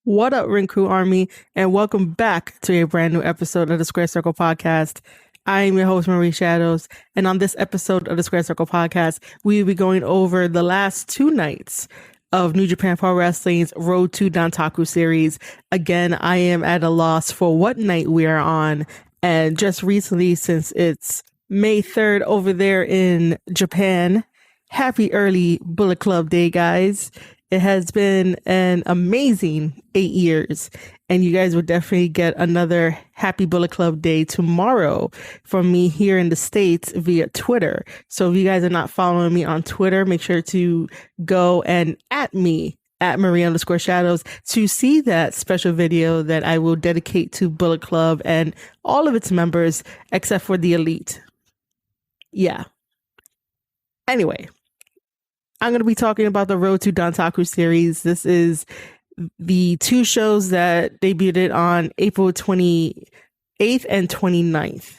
What up, Ring Crew Army, and welcome back to a brand new episode of the Square Circle Podcast. I am your host, Marie Shadows, and on this episode of the Square Circle Podcast, we will be going over the last two nights of New Japan Pro Wrestling's Road to Dontaku series. Again, I am at a loss for what night we are on, and just recently, since it's May 3rd over there in Japan, happy early Bullet Club Day, guys. It has been an amazing 8 years, and you guys will definitely get another happy Bullet Club Day tomorrow from me here in the States via Twitter. So if you guys are not following me on Twitter, make sure to go and at me at Marie_Shadows to see that special video that I will dedicate to Bullet Club and all of its members except for the Elite. Yeah. Anyway, I'm going to be talking about the Road to Dontaku series. This is the two shows that debuted on April 28th and 29th.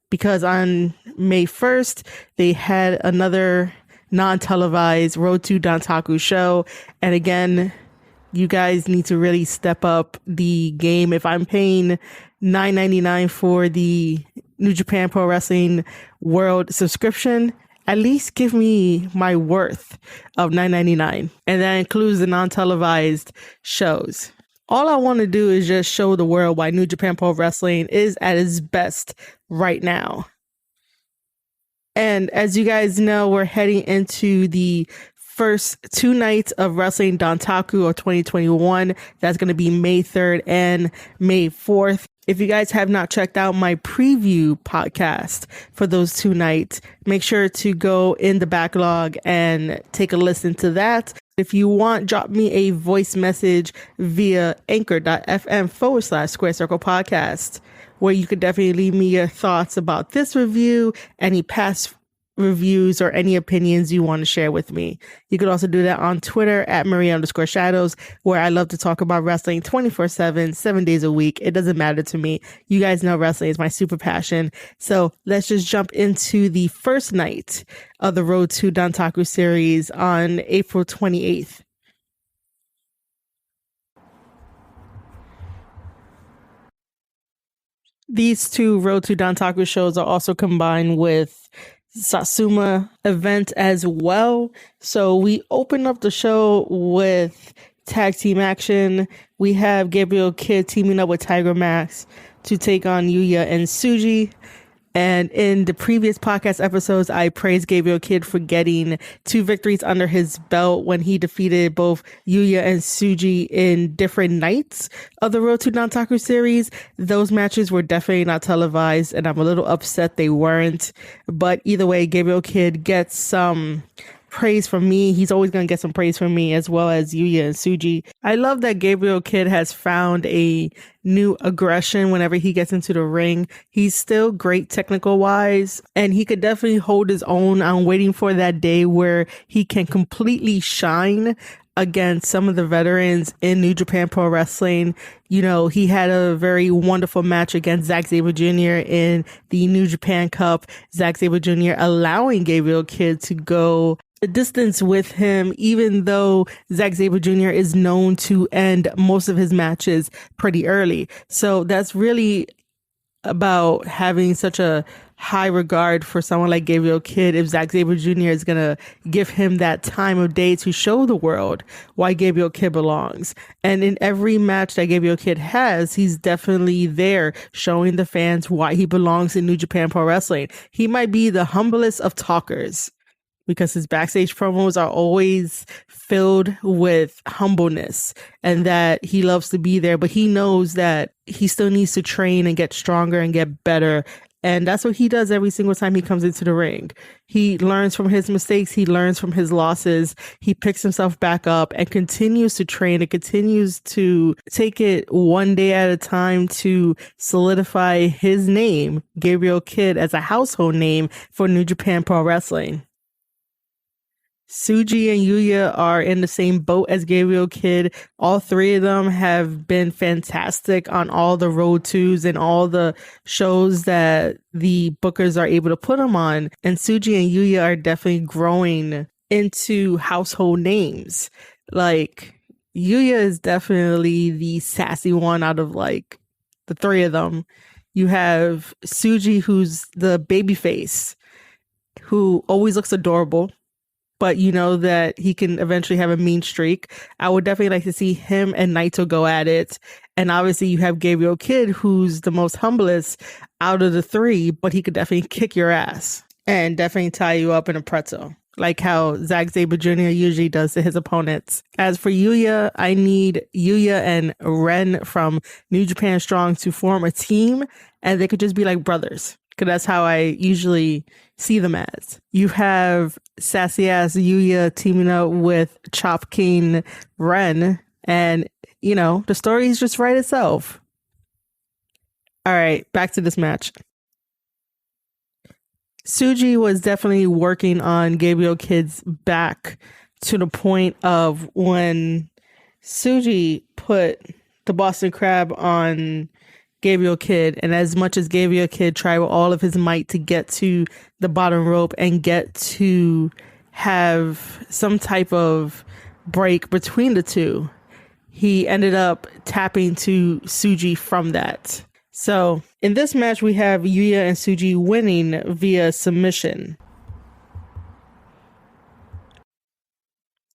Because on May 1st, they had another non-televised Road to Dontaku show. And again, you guys need to really step up the game. If I'm paying $9.99 for the New Japan Pro Wrestling World subscription, at least give me my worth of $9.99. And that includes the non-televised shows. All I want to do is just show the world why New Japan Pro Wrestling is at its best right now. And as you guys know, we're heading into the first two nights of Wrestling Dontaku of 2021. That's going to be May 3rd and May 4th. If you guys have not checked out my preview podcast for those two nights, make sure to go in the backlog and take a listen to that. If you want, drop me a voice message via anchor.fm/Square Circle Podcast, where you could definitely leave me your thoughts about this review, any past reviews, or any opinions you want to share with me. You could also do that on Twitter at Marie_Shadows, where I love to talk about wrestling 24/7, 7 days a week. It doesn't matter to me. You guys know wrestling is my super passion. So let's just jump into the first night of the Road to Dontaku series on April 28th. These two Road to Dontaku shows are also combined with Satsuma event as well. So we open up the show with tag team action. We have Gabriel Kidd teaming up with Tiger Max to take on Yuya and Tsuji. And in the previous podcast episodes, I praised Gabriel Kidd for getting 2 victories under his belt when he defeated both Yuya and Tsuji in different nights of the Road to Dontaku series. Those matches were definitely not televised, and I'm a little upset they weren't. But either way, Gabriel Kidd gets some praise from me. He's always going to get some praise from me, as well as Yuya and Tsuji. I love that Gabriel Kidd has found a new aggression whenever he gets into the ring. He's still great technical wise, and he could definitely hold his own. I'm waiting for that day where he can completely shine against some of the veterans in New Japan Pro Wrestling. You know, he had a very wonderful match against Zack Sabre Jr. in the New Japan Cup. Zack Sabre Jr. allowing Gabriel Kidd to go a distance with him, even though Zack Sabre Jr. is known to end most of his matches pretty early. So that's really about having such a high regard for someone like Gabriel Kidd. If Zack Sabre Jr. is going to give him that time of day to show the world why Gabriel Kidd belongs. And in every match that Gabriel Kidd has, he's definitely there showing the fans why he belongs in New Japan Pro Wrestling. He might be the humblest of talkers, because his backstage promos are always filled with humbleness and that he loves to be there, but he knows that he still needs to train and get stronger and get better. And that's what he does every single time he comes into the ring. He learns from his mistakes. He learns from his losses. He picks himself back up and continues to train and continues to take it one day at a time to solidify his name, Gabriel Kidd, as a household name for New Japan Pro Wrestling. Tsuji and Yuya are in the same boat as Gabriel Kidd. All three of them have been fantastic on all the road twos and all the shows that the bookers are able to put them on. And Tsuji and Yuya are definitely growing into household names. Like, Yuya is definitely the sassy one out of like the three of them. You have Tsuji, who's the baby face, who always looks adorable, but you know that he can eventually have a mean streak. I would definitely like to see him and Naito go at it. And obviously you have Gabriel Kidd, who's the most humblest out of the three, but he could definitely kick your ass and definitely tie you up in a pretzel, like how Zack Sabre Jr. usually does to his opponents. As for Yuya, I need Yuya and Ren from New Japan Strong to form a team, and they could just be like brothers, because that's how I usually see them as. You have sassy ass Yuya teaming up with Chop King Ren, and you know, the story's just right itself. All right, back to this match. Tsuji was definitely working on Gabriel Kidd's back to the point of when Tsuji put the Boston Crab on Gabriel Kidd, and as much as Gabriel Kidd tried with all of his might to get to the bottom rope and get to have some type of break between the two, he ended up tapping to Tsuji from that. So in this match, we have Yuya and Tsuji winning via submission.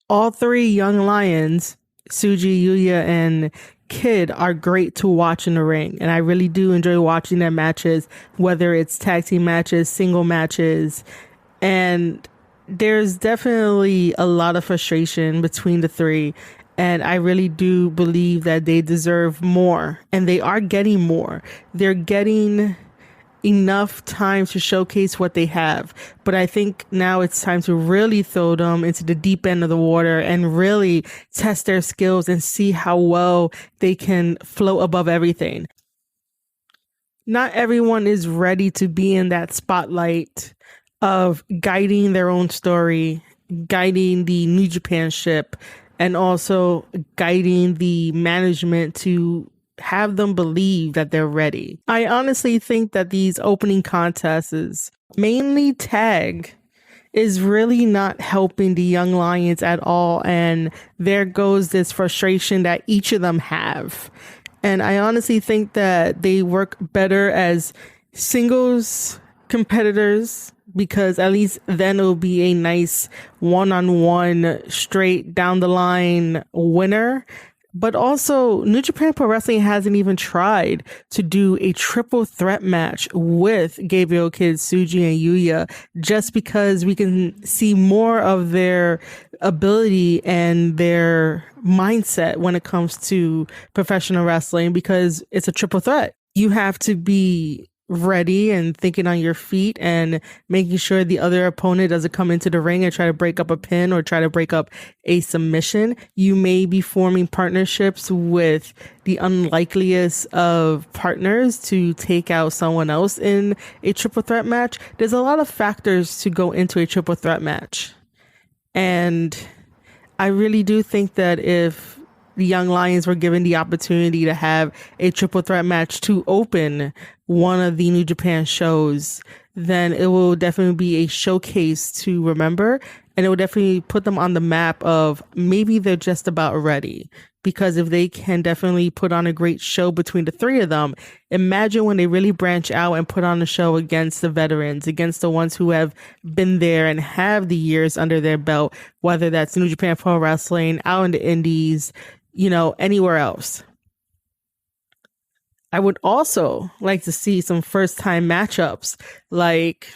All three young lions, Tsuji, Yuya, and Kidd, are great to watch in the ring. And I really do enjoy watching their matches, whether it's tag team matches, single matches. And there's definitely a lot of frustration between the three. And I really do believe that they deserve more, and they are getting more. They're getting enough time to showcase what they have. But I think now it's time to really throw them into the deep end of the water and really test their skills and see how well they can float above everything. Not everyone is ready to be in that spotlight of guiding their own story, guiding the New Japan ship, and also guiding the management to have them believe that they're ready. I honestly think that these opening contests, mainly tag, is really not helping the young lions at all. And there goes this frustration that each of them have. And I honestly think that they work better as singles competitors, because at least then it'll be a nice one-on-one, straight down the line winner. But also, New Japan Pro Wrestling hasn't even tried to do a triple threat match with Gabriel Kidd, Tsuji, and Yuya, just because we can see more of their ability and their mindset when it comes to professional wrestling, because it's a triple threat. You have to be ready and thinking on your feet and making sure the other opponent doesn't come into the ring and try to break up a pin or try to break up a submission. You may be forming partnerships with the unlikeliest of partners to take out someone else in a triple threat match. There's a lot of factors to go into a triple threat match. And I really do think that if the Young Lions were given the opportunity to have a triple threat match to open one of the New Japan shows, then it will definitely be a showcase to remember, and it will definitely put them on the map of maybe they're just about ready. Because if they can definitely put on a great show between the three of them, imagine when they really branch out and put on a show against the veterans, against the ones who have been there and have the years under their belt, whether that's New Japan Pro Wrestling, out in the indies, you know, anywhere else. I would also like to see some first time matchups, like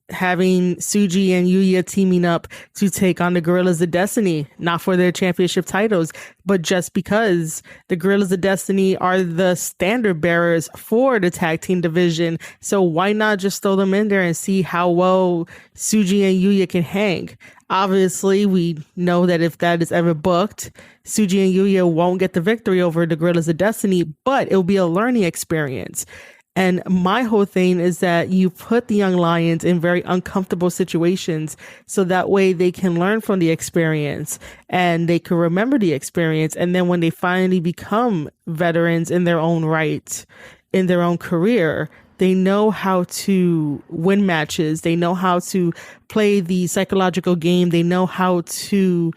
having Tsuji and Yuya teaming up to take on the Guerrillas of Destiny, not for their championship titles, but just because the Guerrillas of Destiny are the standard bearers for the tag team division. So why not just throw them in there and see how well Tsuji and Yuya can hang? Obviously, we know that if that is ever booked, Tsuji and Yuya won't get the victory over the Guerrillas of Destiny, but it'll be a learning experience. And my whole thing is that you put the Young Lions in very uncomfortable situations so that way they can learn from the experience and they can remember the experience. And then when they finally become veterans in their own right, in their own career, they know how to win matches. They know how to play the psychological game. They know how to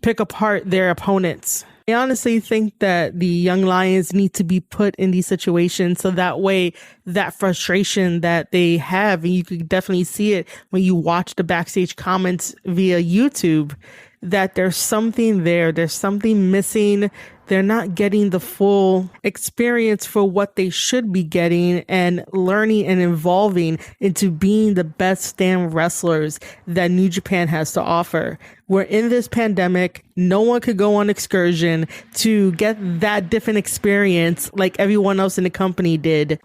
pick apart their opponents. I honestly think that the young lions need to be put in these situations so that way that frustration that they have, and you can definitely see it when you watch the backstage comments via YouTube, that there's something there, there's something missing. They're not getting the full experience for what they should be getting and learning and evolving into being the best stand wrestlers that New Japan has to offer. We're in this pandemic. No one could go on excursion to get that different experience like everyone else in the company did.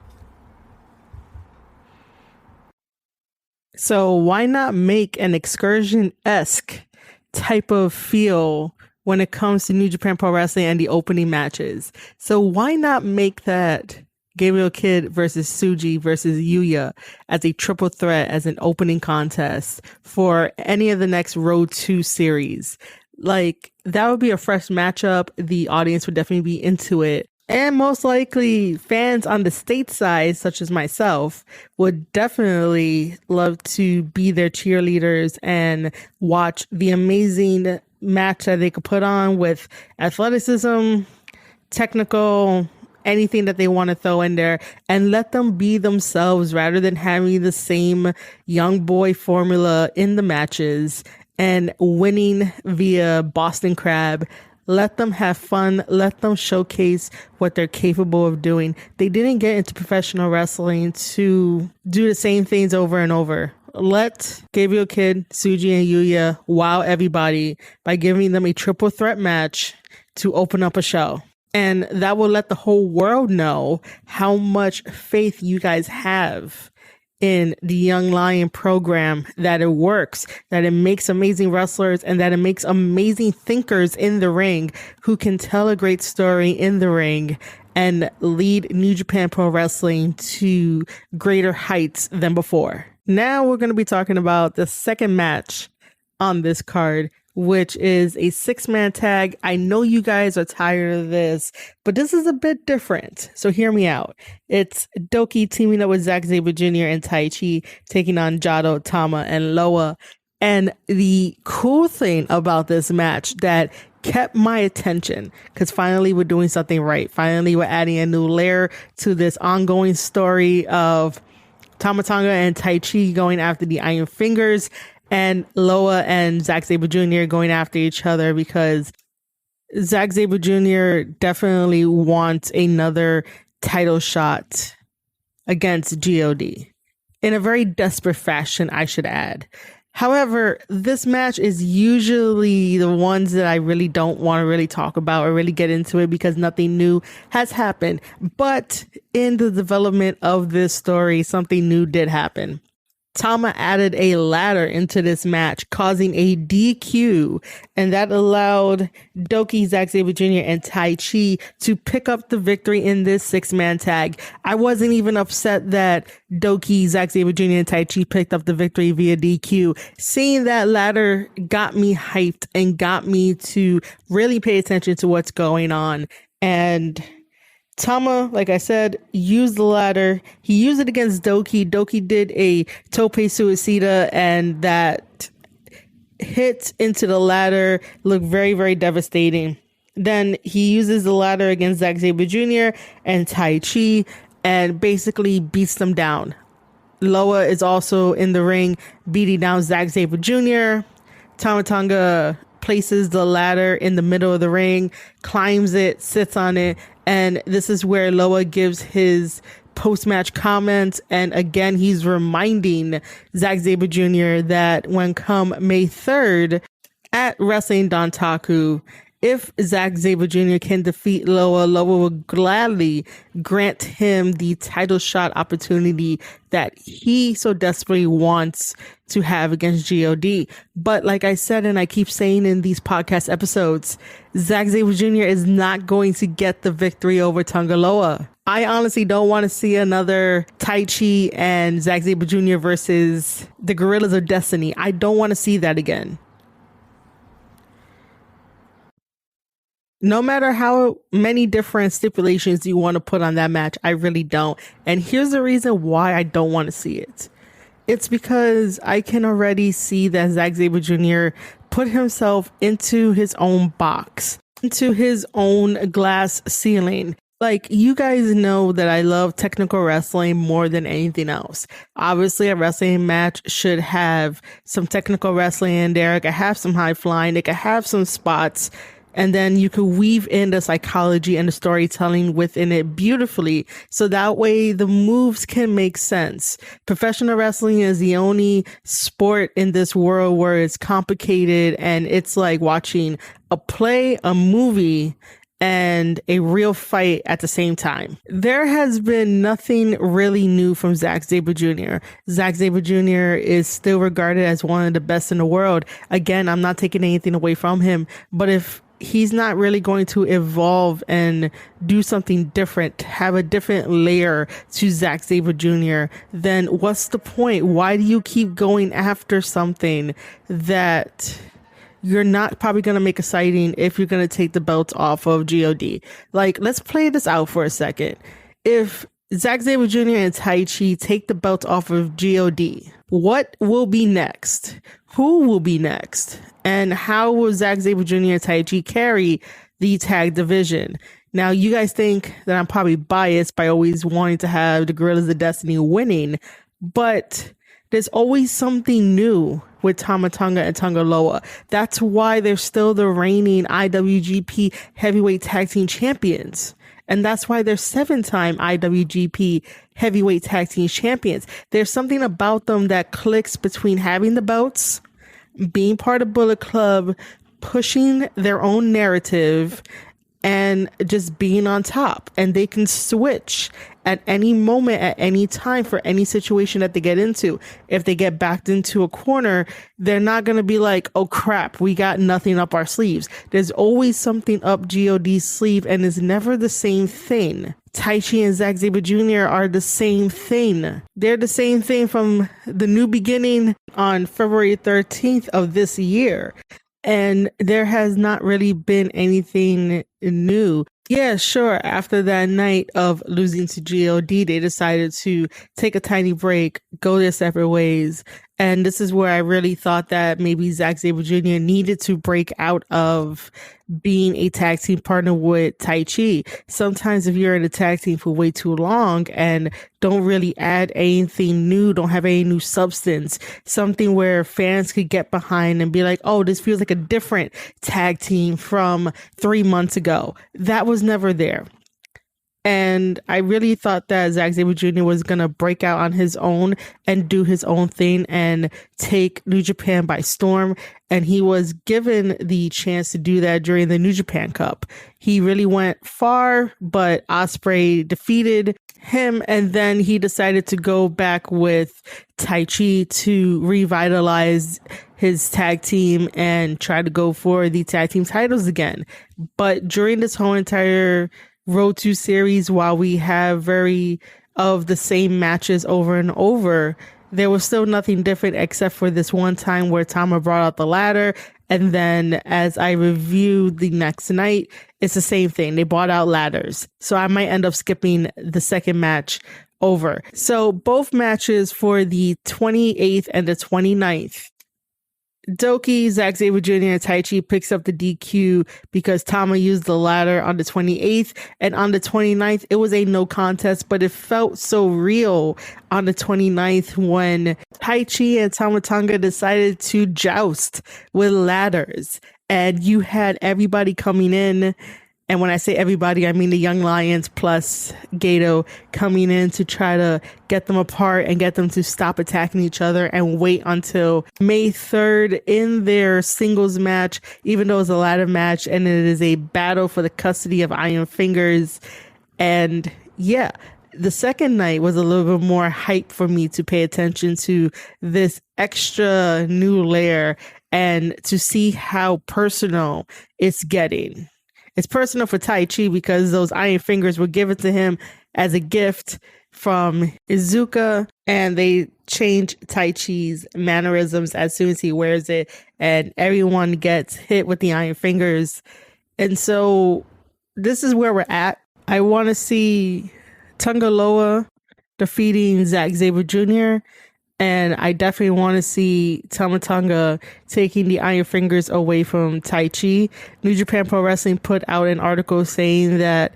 So why not make an excursion-esque type of feel when it comes to New Japan Pro Wrestling and the opening matches? So why not make that Gabriel Kidd versus Tsuji versus Yuya as a triple threat, as an opening contest for any of the next Road 2 series? Like, that would be a fresh matchup. The audience would definitely be into it. And most likely fans on the stateside, such as myself, would definitely love to be their cheerleaders and watch the amazing match that they could put on with athleticism, technical, anything that they want to throw in there, and let them be themselves rather than having the same young boy formula in the matches and winning via Boston Crab. Let them have fun. Let them showcase what they're capable of doing. They didn't get into professional wrestling to do the same things over and over. Let Gabriel Kidd, Tsuji, and Yuya wow everybody by giving them a triple threat match to open up a show. And that will let the whole world know how much faith you guys have in the Young Lion program, that it works, that it makes amazing wrestlers, and that it makes amazing thinkers in the ring who can tell a great story in the ring and lead New Japan Pro Wrestling to greater heights than before. Now we're going to be talking about the second match on this card, which is a 6-man tag. I know you guys are tired of this, but this is a bit different. So hear me out. It's Doki teaming up with Zack Sabre Jr. and Taichi, taking on Jado, Tama, and Loa. And the cool thing about this match that kept my attention, because finally we're doing something right. Finally, we're adding a new layer to this ongoing story of Tama Tonga and Taichi going after the Iron Fingers, and Loa and Zack Sabre Jr. going after each other, because Zack Sabre Jr. definitely wants another title shot against GOD in a very desperate fashion, I should add. However, this match is usually the ones that I really don't want to really talk about or really get into it because nothing new has happened. But in the development of this story, something new did happen. Tama added a ladder into this match, causing a DQ, and that allowed Doki, Zack Sabre Jr., and Taichi to pick up the victory in this 6-man tag. I wasn't even upset that Doki, Zack Sabre Jr., and Taichi picked up the victory via DQ. Seeing that ladder got me hyped and got me to really pay attention to what's going on. And Tama, like I said, used the ladder. He used it against Doki. Doki did a tope suicida, and that hit into the ladder looked very, very devastating. Then he uses the ladder against Zack Sabre Jr. and Taichi and basically beats them down. Loa is also in the ring beating down Zack Sabre Jr. Tama Tonga places the ladder in the middle of the ring, climbs it, sits on it, and this is where Loa gives his post-match comments, and again he's reminding Zack Sabre Jr. that when come May 3rd at Wrestling Dontaku, if Zack Sabre Jr. can defeat Loa, Loa will gladly grant him the title shot opportunity that he so desperately wants to have against GOD. But like I said, and I keep saying in these podcast episodes, Zack Sabre Jr. is not going to get the victory over Tonga Loa. I honestly don't want to see another Taichi and Zack Sabre Jr. versus the Gorillas of Destiny. I don't want to see that again. No matter how many different stipulations you want to put on that match, I really don't. And here's the reason why I don't want to see it. It's because I can already see that Zack Sabre Jr. put himself into his own box. into his own glass ceiling. Like, you guys know that I love technical wrestling more than anything else. Obviously, a wrestling match should have some technical wrestling in there. It could have some high flying. It could have some spots. And then you could weave in the psychology and the storytelling within it beautifully. So that way the moves can make sense. Professional wrestling is the only sport in this world where it's complicated and it's like watching a play, a movie, and a real fight at the same time. There has been nothing really new from Zack Sabre Jr. Zack Sabre Jr. is still regarded as one of the best in the world. Again, I'm not taking anything away from him, but if he's not really going to evolve and do something different, have a different layer to Zack Sabre Jr., then what's the point? Why do you keep going after something that you're not probably going to make exciting if you're going to take the belts off of God? Like, let's play this out for a second. If Zack Sabre Jr. and Taichi take the belt off of God, what will be next? Who will be next? And how will Zack Sabre Jr. and Taichi carry the tag division? Now, you guys think that I'm probably biased by always wanting to have the Guerrillas of Destiny winning, but there's always something new with Tama Tonga and Tonga Loa. That's why they're still the reigning IWGP Heavyweight Tag Team Champions. And that's why they're 7-time IWGP Heavyweight Tag Team Champions. There's something about them that clicks between having the belts, being part of Bullet Club, pushing their own narrative, and just being on top. And they can switch at any moment, at any time, for any situation that they get into. If they get backed into a corner, they're not going to be like, oh crap, we got nothing up our sleeves. There's always something up God's sleeve, and it's never the same thing. Taichi and Zack Sabre Jr. are the same thing. They're the same thing from the new beginning on February 13th of this year. And there has not really been anything new. Yeah, sure. After that night of losing to God, they decided to take a tiny break, go their separate ways. And this is where I really thought that maybe Zack Sabre Jr. needed to break out of being a tag team partner with Taichi. Sometimes if you're in a tag team for way too long and don't really add anything new, don't have any new substance, something where fans could get behind and be like, oh, this feels like a different tag team from 3 months ago. That was never there. And I really thought that Zack Sabre Jr. was going to break out on his own and do his own thing and take New Japan by storm. And he was given the chance to do that during the New Japan Cup. He really went far, but Ospreay defeated him. And then he decided to go back with Taichi to revitalize his tag team and try to go for the tag team titles again. But during this whole entire Road to series, while we have very of the same matches over and over, there was still nothing different except for this one time where Tama brought out the ladder. And then as I reviewed the next night, it's the same thing. They brought out ladders. So I might end up skipping the second match over. So both matches for the 28th and the 29th. Doki, Zack Sabre Jr. and Taichi picks up the DQ because Tama used the ladder on the 28th, and on the 29th, it was a no contest, but it felt so real on the 29th when Taichi and Tama Tonga decided to joust with ladders, and you had everybody coming in. And when I say everybody, I mean the Young Lions plus Gato coming in to try to get them apart and get them to stop attacking each other and wait until May 3rd in their singles match, even though it's a ladder match and it is a battle for the custody of Iron Fingers. And yeah, the second night was a little bit more hype for me to pay attention to this extra new layer and to see how personal it's getting. It's personal for Taichi because those Iron Fingers were given to him as a gift from Izuka, and they change Taichi's mannerisms as soon as he wears it, and everyone gets hit with the Iron Fingers. And so this is where we're at. I want to see Tonga Loa defeating Zack Sabre Jr. And I definitely want to see Tama Tonga taking the Iron Fingers away from Taichi. New Japan Pro Wrestling put out an article saying that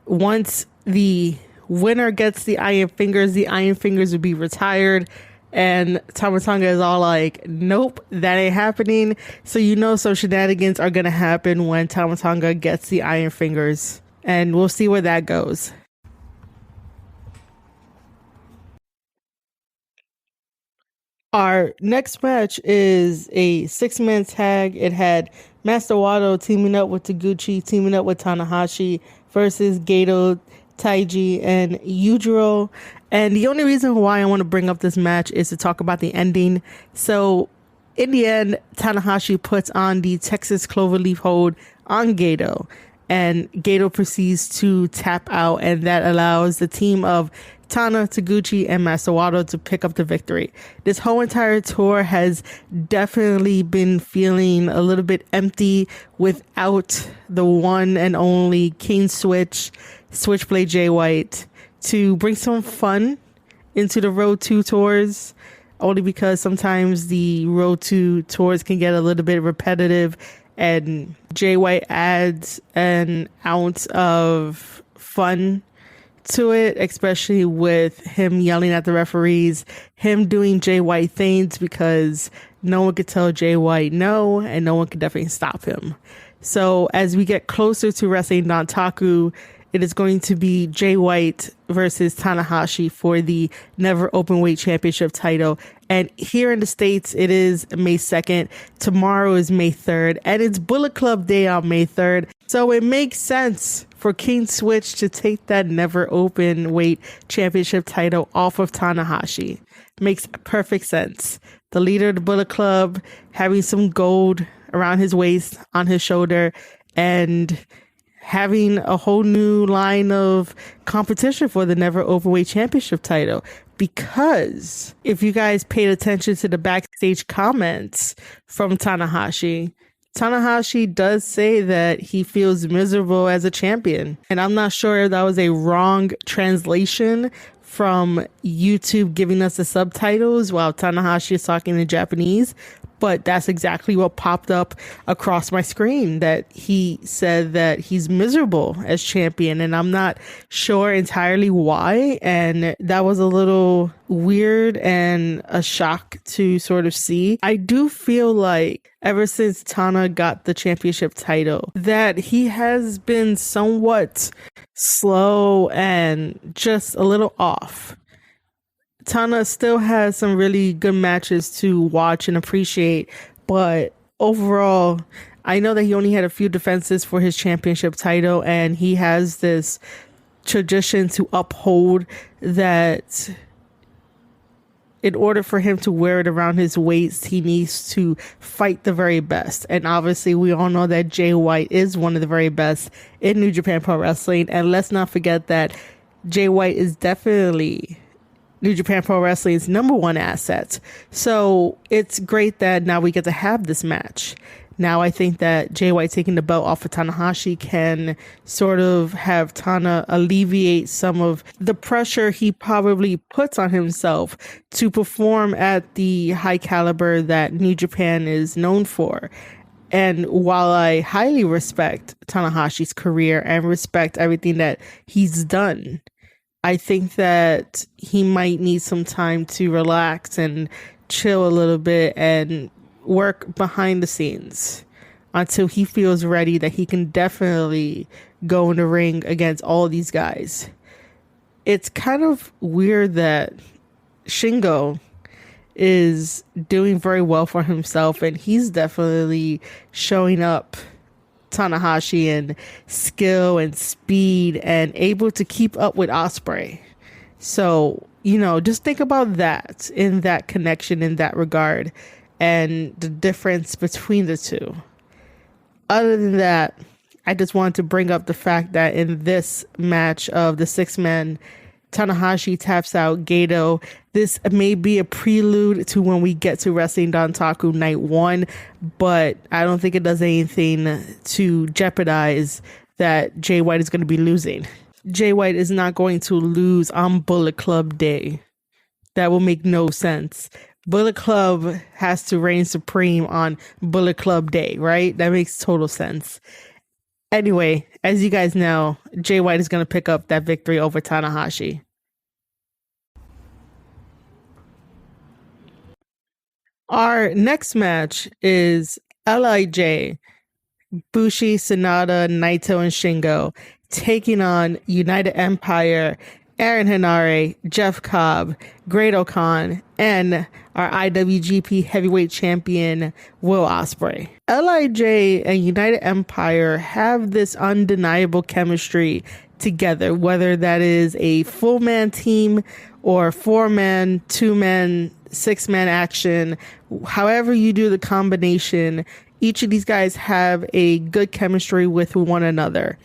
once the winner gets the Iron Fingers will be retired. And Tama Tonga is all like, nope, that ain't happening. So some shenanigans are going to happen when Tama Tonga gets the Iron Fingers. And we'll see where that goes. Our next match is a 6-man tag. It had Master Wato teaming up with Taguchi, teaming up with Tanahashi versus Gato, Taiji, and Yujiro. And the only reason why I want to bring up this match is to talk about the ending. So in the end, Tanahashi puts on the Texas Cloverleaf hold on Gato, and Gato proceeds to tap out, and that allows the team of Tana, Taguchi, and Master Wato to pick up the victory. This whole entire tour has definitely been feeling a little bit empty without the one and only King Switchblade Jay White to bring some fun into the Road 2 tours, only because sometimes the Road 2 tours can get a little bit repetitive, and Jay White adds an ounce of fun to it, especially with him yelling at the referees, him doing Jay White things, because no one could tell Jay White no, and no one could definitely stop him. So as we get closer to wrestling Dontaku, it is going to be Jay White versus Tanahashi for the Never Openweight Championship title. And here in the States, it is May 2nd. Tomorrow is May 3rd. And it's Bullet Club Day on May 3rd. So it makes sense for King Switch to take that Never Openweight Championship title off of Tanahashi. Makes perfect sense. The leader of the Bullet Club having some gold around his waist, on his shoulder, and having a whole new line of competition for the Never Openweight Championship title. Because if you guys paid attention to the backstage comments from Tanahashi does say that he feels miserable as a champion. And I'm not sure if that was a wrong translation from YouTube giving us the subtitles while Tanahashi is talking in Japanese, but that's exactly what popped up across my screen, that he said that he's miserable as champion, and I'm not sure entirely why. And that was a little weird and a shock to sort of see. I do feel like ever since Tana got the championship title, that he has been somewhat slow and just a little off. Tana still has some really good matches to watch and appreciate, but overall, I know that he only had a few defenses for his championship title, and he has this tradition to uphold that in order for him to wear it around his waist, he needs to fight the very best. And obviously, we all know that Jay White is one of the very best in New Japan Pro Wrestling. And let's not forget that Jay White is definitely New Japan Pro Wrestling's #1 asset. So it's great that now we get to have this match. Now I think that Jay White taking the belt off of Tanahashi can sort of have Tana alleviate some of the pressure he probably puts on himself to perform at the high caliber that New Japan is known for. And while I highly respect Tanahashi's career and respect everything that he's done, I think that he might need some time to relax and chill a little bit and work behind the scenes until he feels ready that he can definitely go in the ring against all these guys. It's kind of weird that Shingo is doing very well for himself, and he's definitely showing up Tanahashi in skill and speed and able to keep up with Ospreay. So, just think about that, in that connection, in that regard, and the difference between the two. Other than that, I just wanted to bring up the fact that in this match of the 6-man, Tanahashi taps out Gato. This may be a prelude to when we get to Wrestling Dontaku Night 1, but I don't think it does anything to jeopardize that Jay White is going to be losing. Jay White is not going to lose on Bullet Club Day. That will make no sense. Bullet Club has to reign supreme on Bullet Club Day, right? That makes total sense. Anyway, as you guys know, Jay White is going to pick up that victory over Tanahashi. Our next match is LIJ, Bushi, Sanada, Naito, and Shingo taking on United Empire, Aaron Henare, Jeff Cobb, Great-O-Khan, and our IWGP Heavyweight Champion, Will Ospreay. LIJ and United Empire have this undeniable chemistry together, whether that is a full-man team or 4-man, 2-man, 6-man action. However you do the combination, each of these guys have a good chemistry with one another.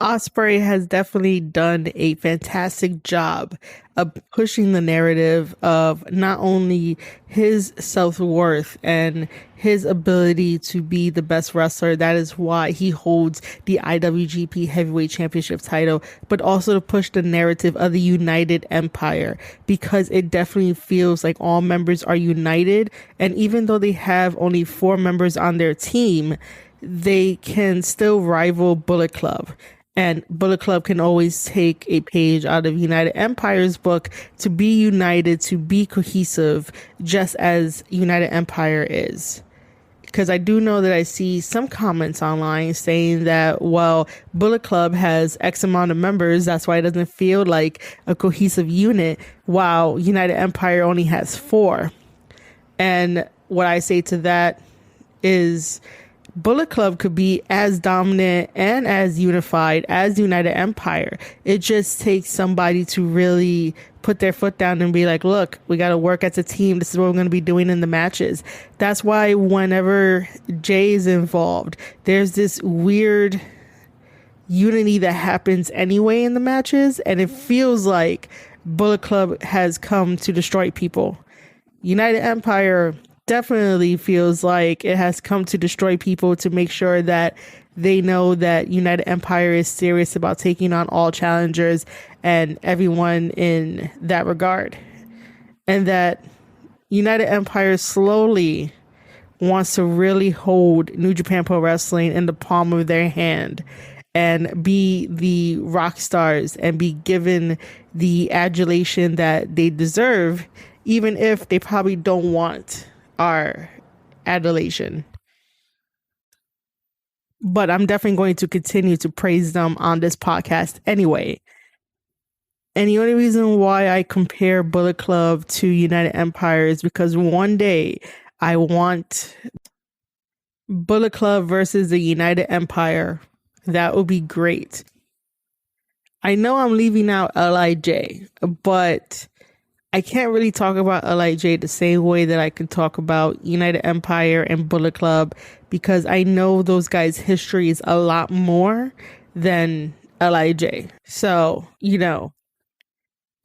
Ospreay has definitely done a fantastic job of pushing the narrative of not only his self-worth and his ability to be the best wrestler, that is why he holds the IWGP Heavyweight Championship title, but also to push the narrative of the United Empire, because it definitely feels like all members are united, and even though they have only 4 members on their team, they can still rival Bullet Club. And Bullet Club can always take a page out of United Empire's book to be united, to be cohesive, just as United Empire is. Because I do know that I see some comments online saying that, well, Bullet Club has X amount of members, that's why it doesn't feel like a cohesive unit, while United Empire only has 4. And what I say to that is, Bullet Club could be as dominant and as unified as United Empire. It just takes somebody to really put their foot down and be like, look, we got to work as a team. This is what we're going to be doing in the matches. That's why whenever Jay is involved, there's this weird unity that happens anyway in the matches. And it feels like Bullet Club has come to destroy people. United Empire definitely feels like it has come to destroy people, to make sure that they know that United Empire is serious about taking on all challengers and everyone in that regard. And that United Empire slowly wants to really hold New Japan Pro Wrestling in the palm of their hand and be the rock stars and be given the adulation that they deserve, even if they probably don't want our adulation. But I'm definitely going to continue to praise them on this podcast anyway. And the only reason why I compare Bullet Club to United Empire is because one day I want Bullet Club versus the United Empire. That would be great. I know I'm leaving out LIJ, but I can't really talk about LIJ the same way that I can talk about United Empire and Bullet Club, because I know those guys' history is a lot more than LIJ. So,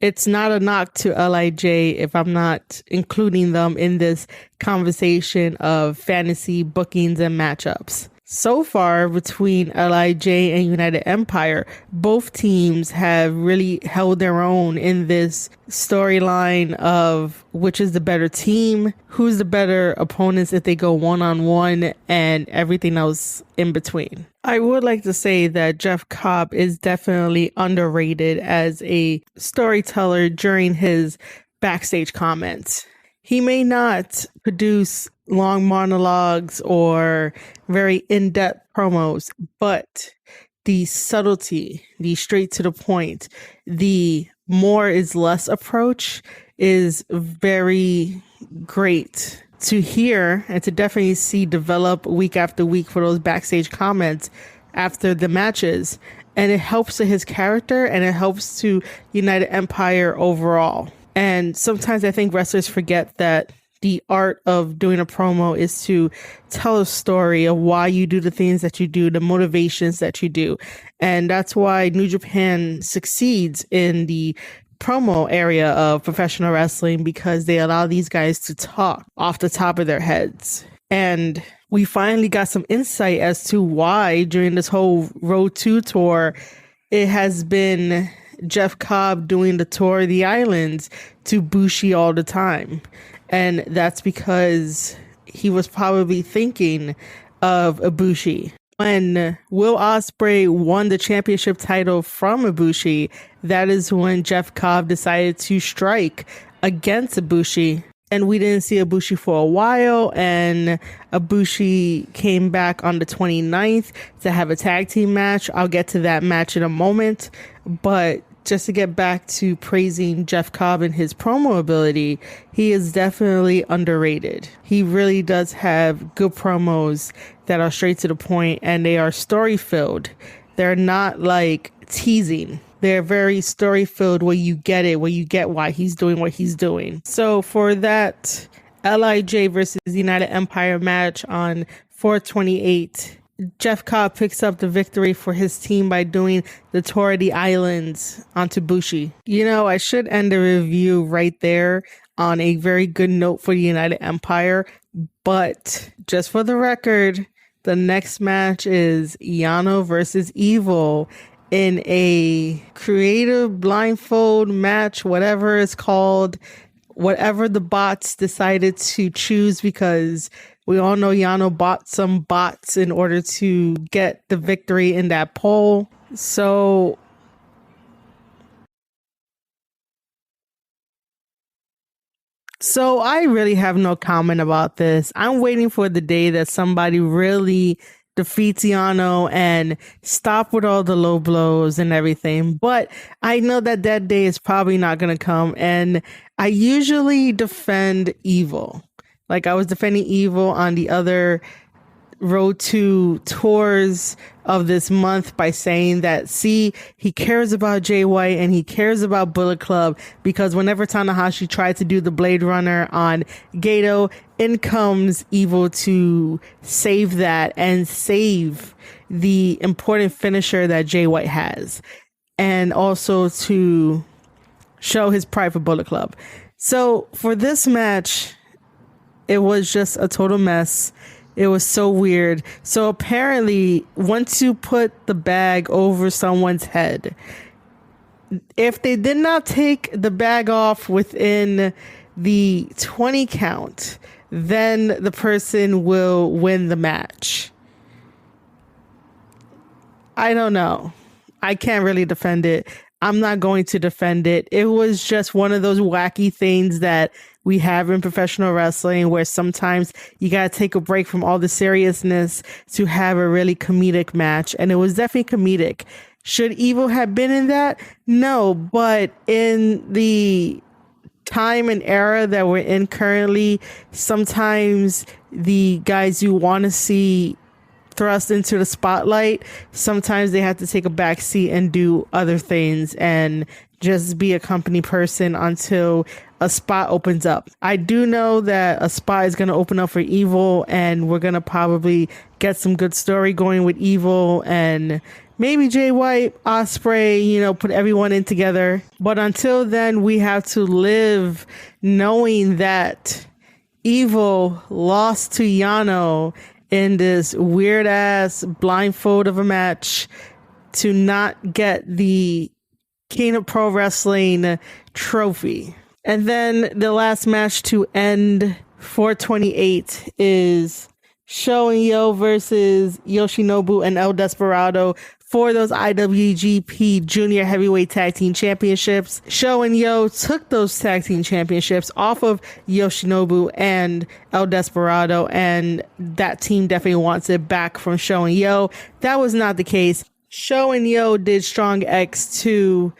it's not a knock to LIJ if I'm not including them in this conversation of fantasy bookings and matchups. So far, between LIJ and United Empire, both teams have really held their own in this storyline of which is the better team, who's the better opponents if they go one-on-one, and everything else in between. I would like to say that Jeff Cobb is definitely underrated as a storyteller during his backstage comments. He may not produce long monologues or very in-depth promos, but the subtlety, the straight to the point, the more is less approach is very great to hear and to definitely see develop week after week for those backstage comments after the matches. And it helps to his character, and it helps to United Empire overall. And sometimes I think wrestlers forget that the art of doing a promo is to tell a story of why you do the things that you do, the motivations that you do. And that's why New Japan succeeds in the promo area of professional wrestling, because they allow these guys to talk off the top of their heads. And we finally got some insight as to why during this whole Road 2 tour, it has been Jeff Cobb doing the tour of the islands to Bushi all the time. And that's because he was probably thinking of Ibushi. When Will Ospreay won the championship title from Ibushi, that is when Jeff Cobb decided to strike against Ibushi. And we didn't see Ibushi for a while, and Ibushi came back on the 29th to have a tag team match. I'll get to that match in a moment, but just to get back to praising Jeff Cobb and his promo ability, he is definitely underrated. He really does have good promos that are straight to the point, and they are story-filled. They're not like teasing. They're very story-filled where you get it, where you get why he's doing what he's doing. So for that LIJ versus United Empire match on 4/28, Jeff Cobb picks up the victory for his team by doing the Tour of the Islands onto Bushi. You know, I should end the review right there on a very good note for the United Empire, but just for the record, the next match is Yano versus Evil in a creative blindfold match, whatever it's called, whatever the bots decided to choose, because we all know Yano bought some bots in order to get the victory in that poll. So I really have no comment about this. I'm waiting for the day that somebody really defeats Yano and stop with all the low blows and everything. But I know that that day is probably not going to come. And I usually defend Evil. Like I was defending Evil on the other Road to tours of this month by saying that, see, he cares about Jay White and he cares about Bullet Club, because whenever Tanahashi tried to do the Blade Runner on Gato, in comes Evil to save that and save the important finisher that Jay White has, and also to show his pride for Bullet Club. So for this match, it was just a total mess. It was so weird. So apparently, once you put the bag over someone's head, if they did not take the bag off within the 20 count, then the person will win the match. I don't know. I can't really defend it. I'm not going to defend it. It was just one of those wacky things that we have in professional wrestling, where sometimes you got to take a break from all the seriousness to have a really comedic match. And it was definitely comedic. Should Evil have been in that? No, but in the time and era that we're in currently, sometimes the guys you want to see thrust into the spotlight, sometimes they have to take a back seat and do other things and just be a company person until a spot opens up. I do know that a spot is going to open up for Evil, and we're going to probably get some good story going with Evil, and maybe Jay White, Ospreay, put everyone in together. But until then, we have to live knowing that Evil lost to Yano in this weird ass blindfold of a match to not get the King of Pro Wrestling trophy. And then the last match to end 4/28 is Sho and Yo versus Yoshinobu and El Desperado for those IWGP Junior Heavyweight Tag Team Championships. Sho and Yo took those tag team championships off of Yoshinobu and El Desperado, and that team definitely wants it back from Sho and Yo. That was not the case. Sho and Yo did strong X to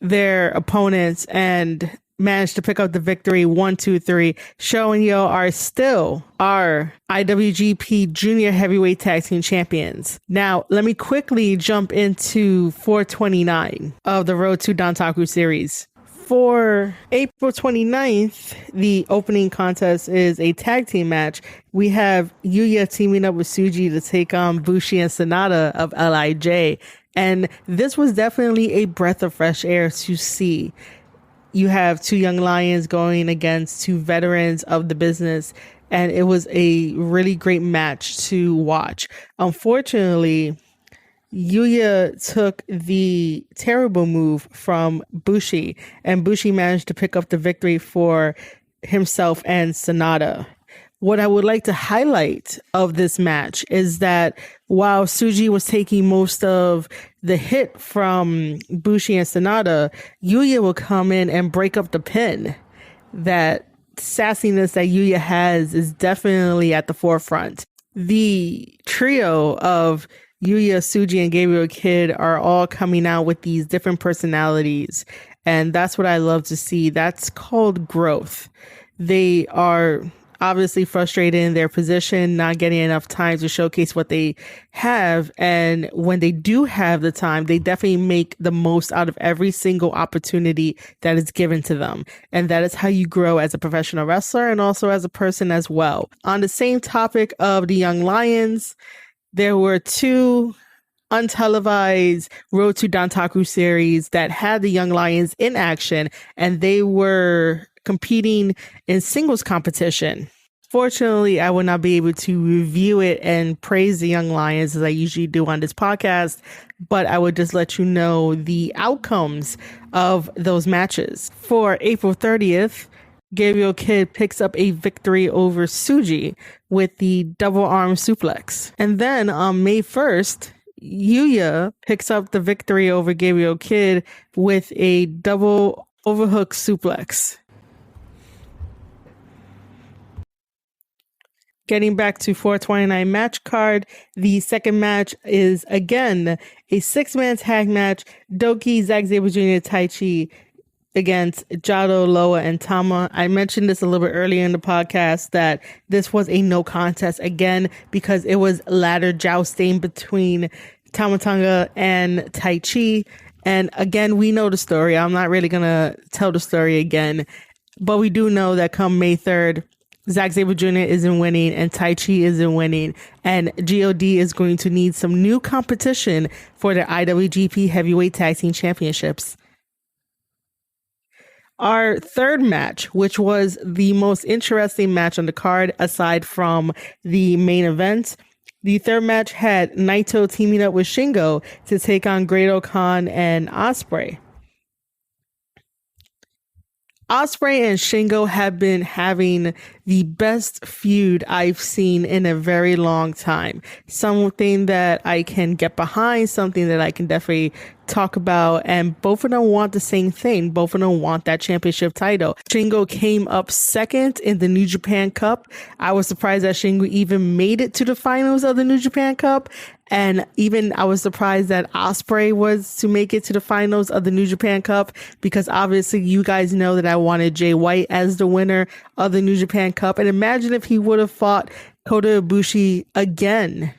their opponents and managed to pick up the victory 1-2-3. Sho and Yo are still our IWGP Junior Heavyweight Tag Team Champions. Now, let me quickly jump into 4/29 of the Road to Dontaku series. For April 29th, the opening contest is a tag team match. We have Yuya teaming up with Tsuji to take on Bushi and Sanada of LIJ. And this was definitely a breath of fresh air to see. You have two young lions going against two veterans of the business, and it was a really great match to watch. Unfortunately, Yuya took the terrible move from Bushi, and Bushi managed to pick up the victory for himself and Sanada. What I would like to highlight of this match is that while Tsuji was taking most of the hit from Bushi and Sanada, Yuya will come in and break up the pin. That sassiness that Yuya has is definitely at the forefront. The trio of Yuya, Tsuji, and Gabriel Kidd are all coming out with these different personalities. And that's what I love to see. That's called growth. They are obviously frustrated in their position, not getting enough time to showcase what they have. And when they do have the time, they definitely make the most out of every single opportunity that is given to them. And that is how you grow as a professional wrestler and also as a person as well. On the same topic of the Young Lions, there were two untelevised Road to Dontaku series that had the Young Lions in action, and they were competing in singles competition. Fortunately, I will not be able to review it and praise the Young Lions as I usually do on this podcast, but I would just let you know the outcomes of those matches. For April 30th, Gabriel Kidd picks up a victory over Tsuji with the double arm suplex. And then on May 1st, Yuya picks up the victory over Gabriel Kidd with a double overhook suplex. Getting back to 429 match card, the second match is again a 6-man tag match. Doki, Zack Sabre Jr., Taichi against Jado, Loa, and Tama. I mentioned this a little bit earlier in the podcast that this was a no contest again because it was ladder jousting between Tama Tonga and Taichi. And again, we know the story. I'm not really going to tell the story again, but we do know that come May 3rd, Zack Sabre Jr. isn't winning and Taichi isn't winning, and GOD is going to need some new competition for their IWGP Heavyweight Tag Team Championships. Our third match, which was the most interesting match on the card aside from the main event, the third match had Naito teaming up with Shingo to take on Great-O-Khan and Ospreay. Ospreay and Shingo have been having the best feud I've seen in a very long time. Something that I can get behind, something that I can definitely talk about, and both of them want the same thing. Both of them want that championship title. Shingo came up second in the New Japan Cup. I was surprised that Shingo even made it to the finals of the New Japan Cup. And even I was surprised that Ospreay was to make it to the finals of the New Japan Cup, because obviously you guys know that I wanted Jay White as the winner of the New Japan Cup. And imagine if he would have fought Kota Ibushi again.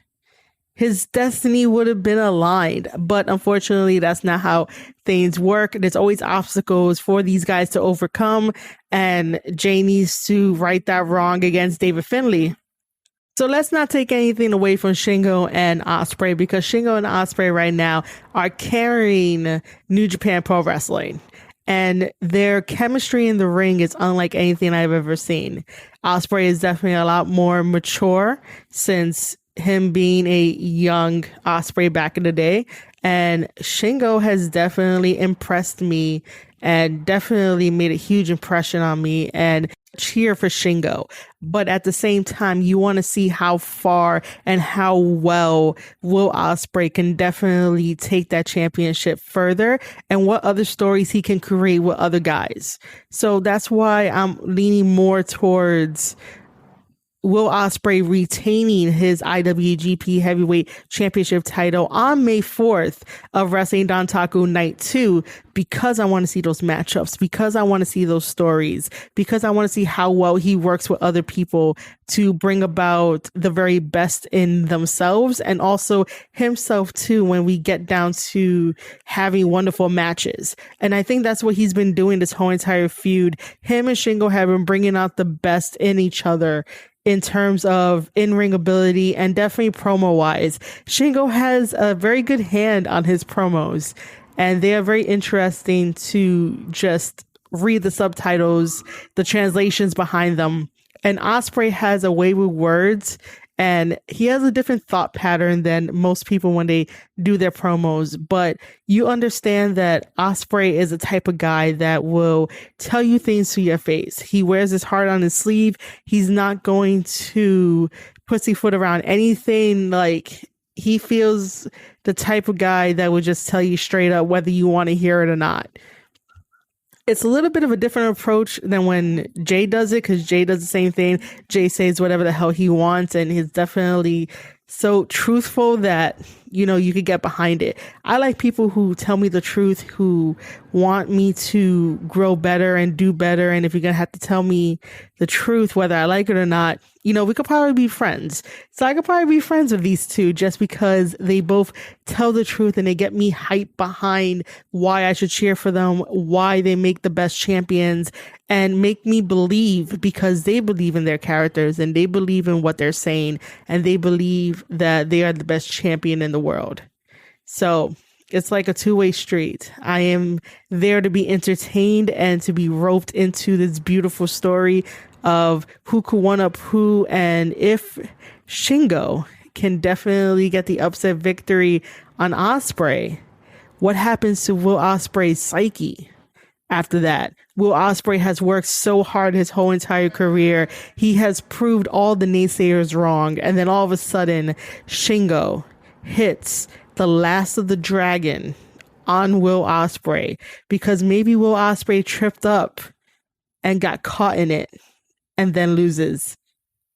His destiny would have been aligned, but unfortunately that's not how things work. There's always obstacles for these guys to overcome, and Jay needs to right that wrong against David Finlay. So let's not take anything away from Shingo and Ospreay, because Shingo and Ospreay right now are carrying New Japan Pro Wrestling, and their chemistry in the ring is unlike anything I've ever seen. Ospreay is definitely a lot more mature since him being a young Ospreay back in the day, and Shingo has definitely impressed me and definitely made a huge impression on me, and cheer for Shingo. But at the same time, you want to see how far and how well Will Ospreay can definitely take that championship further, and what other stories he can create with other guys. So that's why I'm leaning more towards Will Ospreay retaining his IWGP Heavyweight Championship title on May 4th of Wrestling Dontaku Night 2, because I want to see those matchups, because I want to see those stories, because I want to see how well he works with other people to bring about the very best in themselves, and also himself too when we get down to having wonderful matches. And I think that's what he's been doing this whole entire feud. Him and Shingo have been bringing out the best in each other in terms of in-ring ability and definitely promo-wise. Shingo has a very good hand on his promos, and they are very interesting to just read the subtitles, the translations behind them. And Ospreay has a way with words And he has a different thought pattern than most people when they do their promos. But you understand that Ospreay is a type of guy that will tell you things to your face. He wears his heart on his sleeve. He's not going to pussyfoot around anything. Like, he feels the type of guy that would just tell you straight up whether you want to hear it or not. It's a little bit of a different approach than when Jay does it, because Jay does the same thing. Jay says whatever the hell he wants, and he's definitely so truthful that, you know, you could get behind it. I like people who tell me the truth, who want me to grow better and do better. And if you're going to have to tell me the truth, whether I like it or not, you know, we could probably be friends. So I could probably be friends with these two just because they both tell the truth and they get me hyped behind why I should cheer for them, why they make the best champions, and make me believe because they believe in their characters and they believe in what they're saying and they believe that they are the best champion in the world. So it's like a two-way street. I am there to be entertained and to be roped into this beautiful story of who could one-up who, and if Shingo can definitely get the upset victory on Ospreay, what happens to Will Ospreay's psyche after that? Will Ospreay has worked so hard his whole entire career. He has proved all the naysayers wrong. And then all of a sudden, Shingo hits the last of the dragon on Will Ospreay because maybe Will Ospreay tripped up and got caught in it and then loses.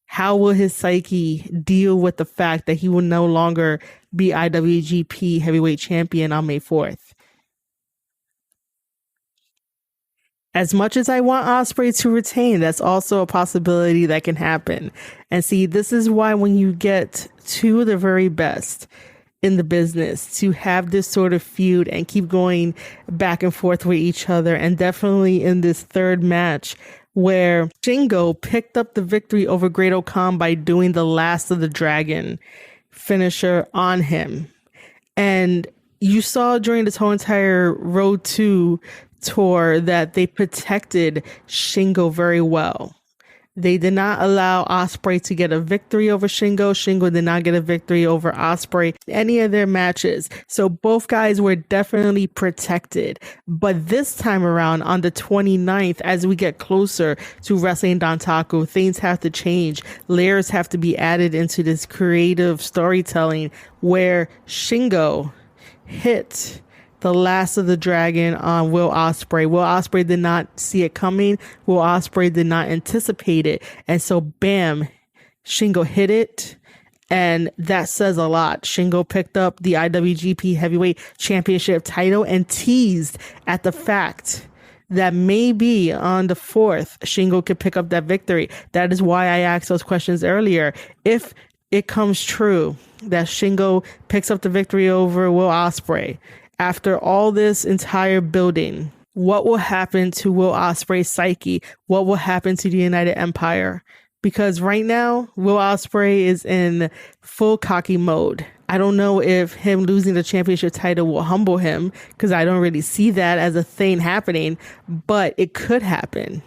How will his psyche deal with the fact that he will no longer be IWGP Heavyweight Champion on May 4th? As much as I want Ospreay to retain, that's also a possibility that can happen. And see, this is why when you get two of the very best in the business to have this sort of feud and keep going back and forth with each other, and definitely in this third match where Shingo picked up the victory over Great-O-Khan by doing the last of the dragon finisher on him. And you saw during this whole entire Road 2 tour that they protected Shingo very well. They did not allow Ospreay to get a victory over Shingo. Shingo did not get a victory over Ospreay in any of their matches. So both guys were definitely protected. But this time around on the 29th, as we get closer to Wrestling Dontaku, things have to change. Layers have to be added into this creative storytelling where Shingo hit the last of the dragon on Will Ospreay. Will Ospreay did not see it coming. Will Ospreay did not anticipate it. And so, bam, Shingo hit it. And that says a lot. Shingo picked up the IWGP Heavyweight Championship title and teased at the fact that maybe on the 4th, Shingo could pick up that victory. That is why I asked those questions earlier. If it comes true that Shingo picks up the victory over Will Ospreay, after all this entire building, what will happen to Will Ospreay's psyche? What will happen to the United Empire? Because right now, Will Ospreay is in full cocky mode. I don't know if him losing the championship title will humble him, because I don't really see that as a thing happening, but it could happen.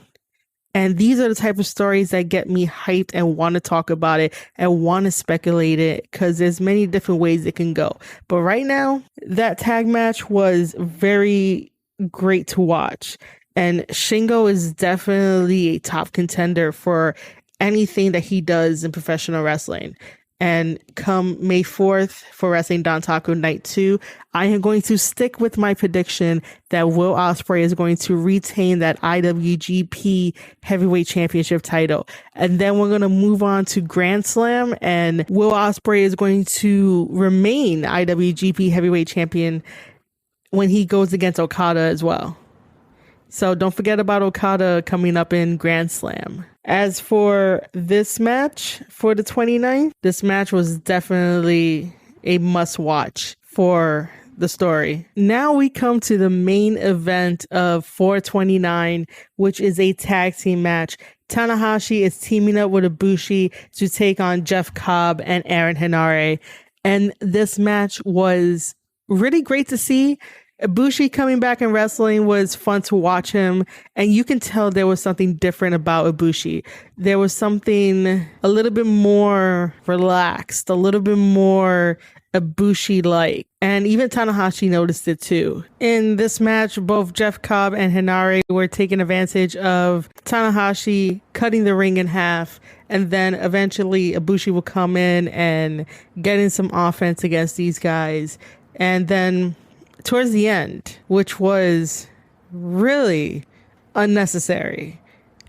And these are the type of stories that get me hyped and want to talk about it and want to speculate it, because there's many different ways it can go. But right now, that tag match was very great to watch. And Shingo is definitely a top contender for anything that he does in professional wrestling. And come May 4th for Wrestling Dontaku Night 2, I am going to stick with my prediction that Will Ospreay is going to retain that IWGP Heavyweight Championship title. And then we're going to move on to Grand Slam, and Will Ospreay is going to remain IWGP Heavyweight Champion when he goes against Okada as well. So don't forget about Okada coming up in Grand Slam. As for this match for the 29th, this match was definitely a must watch for the story. Now we come to the main event of 429, which is a tag team match. Tanahashi is teaming up with Ibushi to take on Jeff Cobb and Aaron Henare. And this match was really great to see. Ibushi coming back in wrestling was fun to watch him, and you can tell there was something different about Ibushi. There was something a little bit more relaxed, a little bit more Ibushi-like, and even Tanahashi noticed it too. In this match, both Jeff Cobb and Hinare were taking advantage of Tanahashi cutting the ring in half, and then eventually Ibushi will come in and get in some offense against these guys. And then towards the end, which was really unnecessary,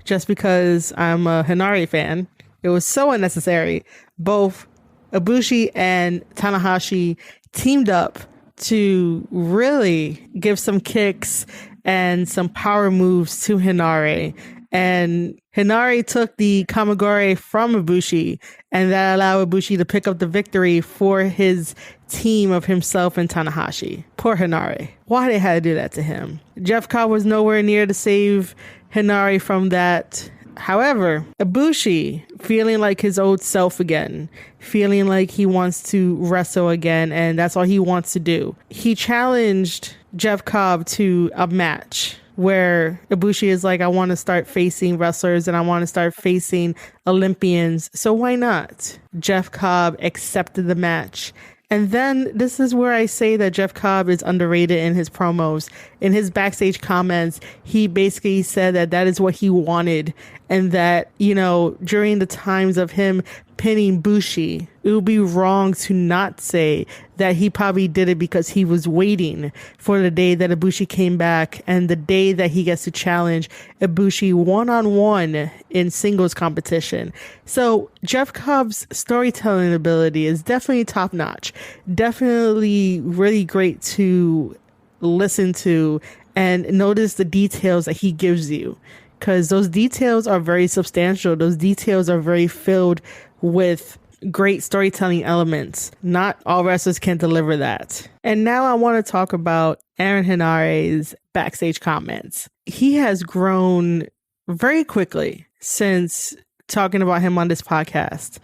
just because I'm a Hinare fan, it was so unnecessary. Both Ibushi and Tanahashi teamed up to really give some kicks and some power moves to Hinare. And Hinare took the Kamigure from Ibushi, and that allowed Ibushi to pick up the victory for his team of himself and Tanahashi. Poor Hinare. Why they had to do that to him? Jeff Cobb was nowhere near to save Hinare from that. However, Ibushi, feeling like his old self again, feeling like he wants to wrestle again, and that's all he wants to do, he challenged Jeff Cobb to a match where Ibushi is like, I want to start facing wrestlers and I want to start facing Olympians, so why not? Jeff Cobb accepted the match. And then this is where I say that Jeff Cobb is underrated in his promos. In his backstage comments, he basically said that that is what he wanted, and that, you know, during the times of him pinning Bushi, it would be wrong to not say that he probably did it because he was waiting for the day that Ibushi came back and the day that he gets to challenge Ibushi one-on-one in singles competition. So Jeff Cobb's storytelling ability is definitely top-notch, definitely really great to listen to and notice the details that he gives you, because those details are very substantial. Those details are very filled with great storytelling elements. Not all wrestlers can deliver that. And now I want to talk about Aaron Hinare's backstage comments. He has grown very quickly since talking about him on this podcast.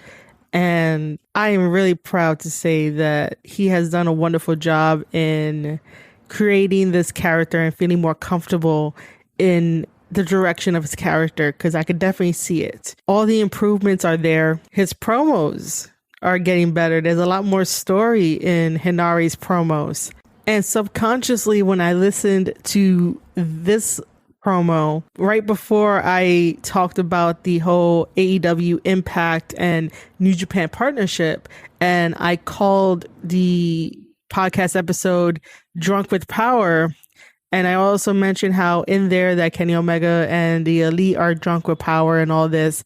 And I am really proud to say that he has done a wonderful job in creating this character and feeling more comfortable in the direction of his character, because I could definitely see it. All the improvements are there. His promos are getting better. There's a lot more story in Hinare's promos. And subconsciously, when I listened to this promo right before I talked about the whole AEW Impact and New Japan partnership, and I called the podcast episode Drunk with Power, and I also mentioned how in there that Kenny Omega and the Elite are drunk with power and all this,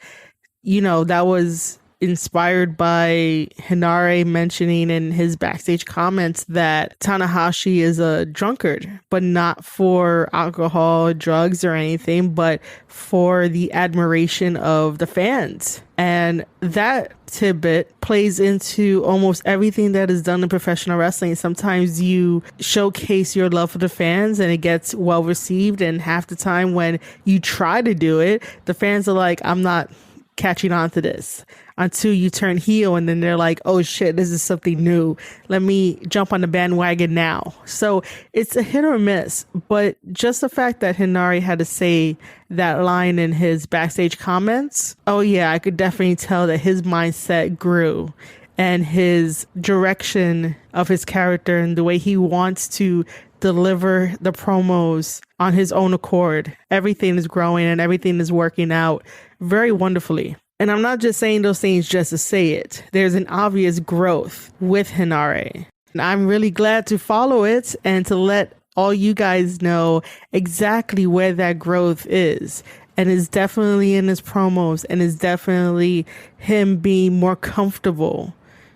you know, that was inspired by Hinare mentioning in his backstage comments that Tanahashi is a drunkard, but not for alcohol, drugs, or anything, but for the admiration of the fans. And that tidbit plays into almost everything that is done in professional wrestling. Sometimes you showcase your love for the fans and it gets well received, and half the time when you try to do it, the fans are like, I'm not catching on to this, until you turn heel and then they're like, oh shit, this is something new, let me jump on the bandwagon now. So it's a hit or miss, but just the fact that Hinare had to say that line in his backstage comments, oh yeah, I could definitely tell that his mindset grew and his direction of his character and the way he wants to deliver the promos on his own accord. Everything is growing and everything is working out very wonderfully. And I'm not just saying those things just to say it. There's an obvious growth with Hinare. And I'm really glad to follow it and to let all you guys know exactly where that growth is. And it's definitely in his promos, and it's definitely him being more comfortable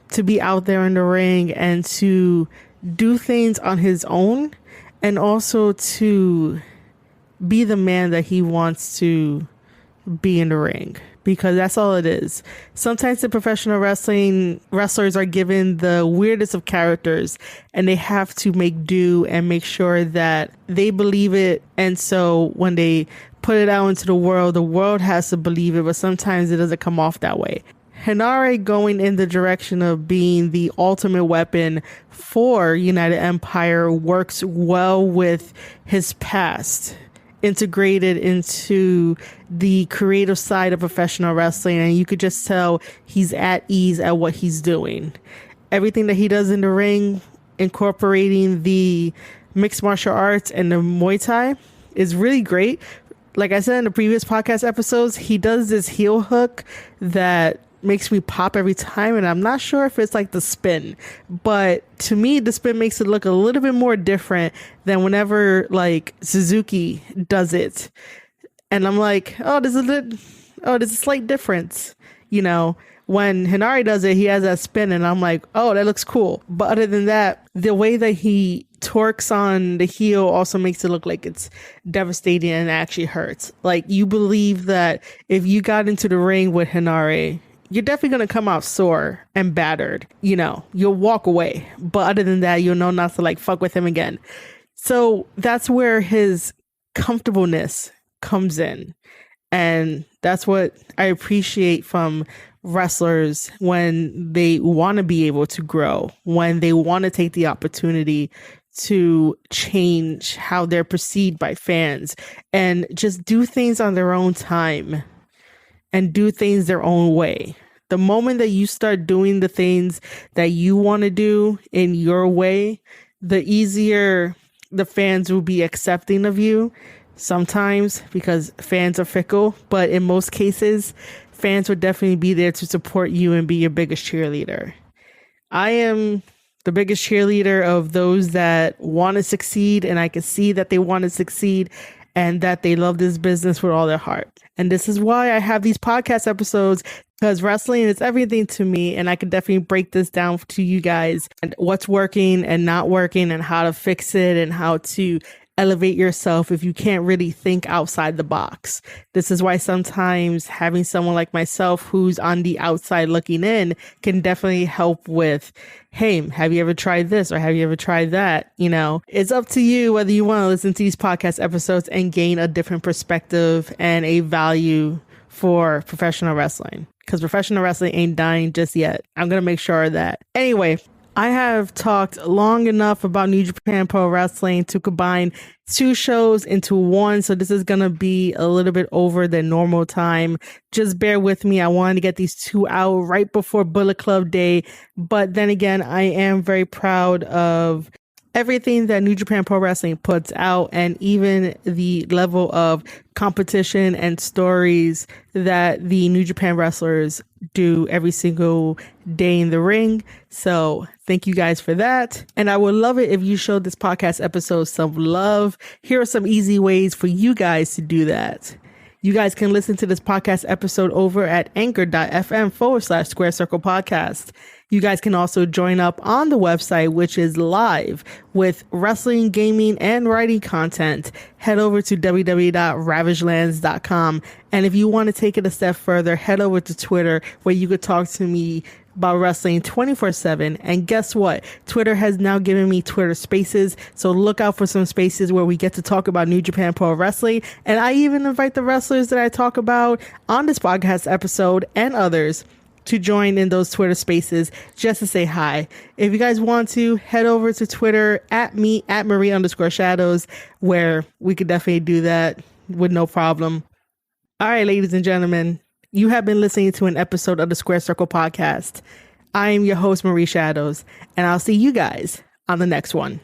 to be out there in the ring and to do things on his own, and also to be the man that he wants to be in the ring, because that's all it is. Sometimes in professional wrestling, wrestlers are given the weirdest of characters and they have to make do and make sure that they believe it. And so when they put it out into the world has to believe it, but sometimes it doesn't come off that way. Hinare going in the direction of being the ultimate weapon for United Empire works well with his past, integrated into the creative side of professional wrestling, and you could just tell he's at ease at what he's doing. Everything that he does in the ring, incorporating the mixed martial arts and the Muay Thai, is really great. Like I said in the previous podcast episodes, he does this heel hook that makes me pop every time, and I'm not sure if it's like the spin, but to me the spin makes it look a little bit more different than whenever like Suzuki does it, and I'm like, there's a slight difference, you know. When Hinare does it, he has that spin, and I'm like, oh, that looks cool. But other than that, the way that he torques on the heel also makes it look like it's devastating and actually hurts. Like, you believe that if you got into the ring with Hinare, you're definitely going to come out sore and battered. You know, you'll walk away. But other than that, you'll know not to like fuck with him again. So that's where his comfortableness comes in. And that's what I appreciate from wrestlers when they want to be able to grow, when they want to take the opportunity to change how they're perceived by fans and just do things on their own time and do things their own way. The moment that you start doing the things that you want to do in your way, the easier the fans will be accepting of you. Sometimes, because fans are fickle, but in most cases, fans would definitely be there to support you and be your biggest cheerleader. I am the biggest cheerleader of those that want to succeed, and I can see that they want to succeed and that they love this business with all their heart. And this is why I have these podcast episodes, because wrestling is everything to me, and I can definitely break this down to you guys and what's working and not working and how to fix it and how to elevate yourself if you can't really think outside the box. This is why sometimes having someone like myself who's on the outside looking in can definitely help with, hey, have you ever tried this or have you ever tried that? You know, it's up to you whether you want to listen to these podcast episodes and gain a different perspective and a value for professional wrestling, because professional wrestling ain't dying just yet. I'm going to make sure of that. Anyway, I have talked long enough about New Japan Pro Wrestling to combine two shows into one. So this is going to be a little bit over the normal time. Just bear with me. I wanted to get these two out right before Bullet Club Day. But then again, I am very proud of everything that New Japan Pro Wrestling puts out, and even the level of competition and stories that the New Japan wrestlers do every single day in the ring. So thank you guys for that. And I would love it if you showed this podcast episode some love. Here are some easy ways for you guys to do that. You guys can listen to this podcast episode over at anchor.fm/Square Circle Podcast. You guys can also join up on the website, which is live with wrestling, gaming, and writing content. Head over to www.ravagelands.com. And if you want to take it a step further, head over to Twitter, where you could talk to me about wrestling 24/7. And guess what? Twitter has now given me Twitter Spaces. So look out for some spaces where we get to talk about New Japan Pro Wrestling. And I even invite the wrestlers that I talk about on this podcast episode and others to join in those Twitter Spaces just to say hi. If you guys want to, head over to Twitter at Marie_Shadows, where we could definitely do that with no problem. All right, ladies and gentlemen, you have been listening to an episode of the Square Circle Podcast. I am your host, Marie Shadows, and I'll see you guys on the next one.